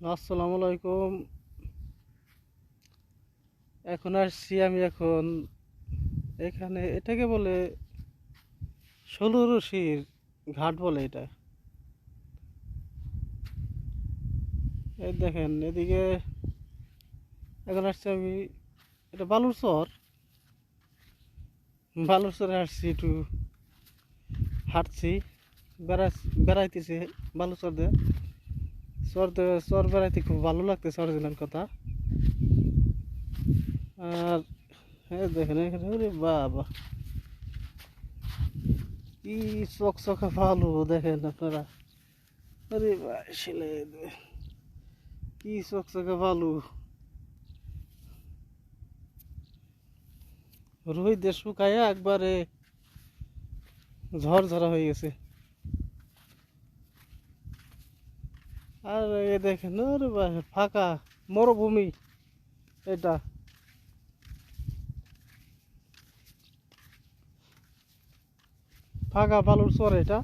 আসসালামু আলাইকুম। এখন আসছি আমি এখানে এটাকে বলে ষোলরশির ঘাট বলে এটা। এই দেখেন এদিকে এখন আসছি আমি, এটা বালুরচরে আসছি, একটু হাঁটছি, বেড়াইতেছি বালুচর দিয়ে। চর বেড়াইতে খুব ভালো লাগতেছে, অরিজিনাল কথা। আর দেখেন এখানে, ওরে বাবা, কি চকচকে ভালো দেখেন আপনারা। আরে ছেলে, কি চকচকে ভালো, রোদে শুকায়া একবারে ঝরঝরা হয়ে গেছে। আর এ দেখেন, ওরে ফাঁকা মরুভূমি এটা। ফাঁকা বালুর চর এটা।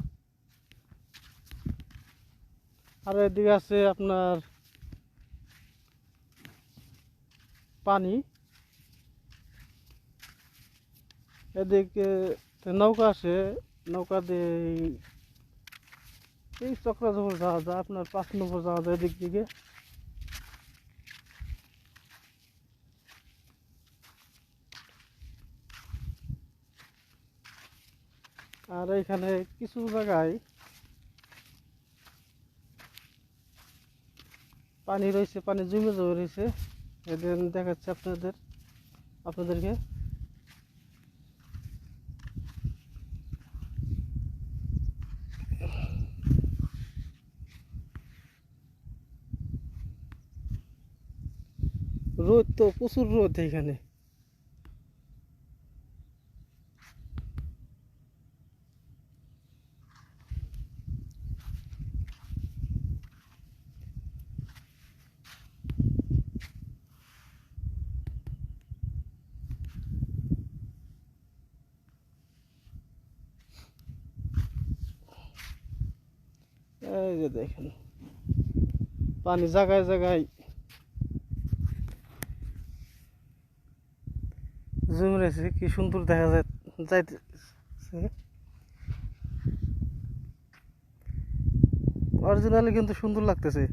আর এদিকে আছে আপনার পানি, এদিকে নৌকা আছে, নৌকা দিয়ে এই চক্রাঝোর যাওয়া যায়, আপনার 5 নম্বর যাওয়া যায় এদিক দিকে। আর এইখানে কিছু জায়গায় পানি রয়েছে, পানি জমে জমে রয়েছে। এদিন দেখাচ্ছে আপনাদেরকে। রোদ তো প্রচুর রোদ এখানে। এই যে দেখেন পানি জায়গায় জায়গায় জমে রয়েছে, কি সুন্দর দেখা যাইতেছে। অরিজিনালি কিন্তু সুন্দর লাগতেছে।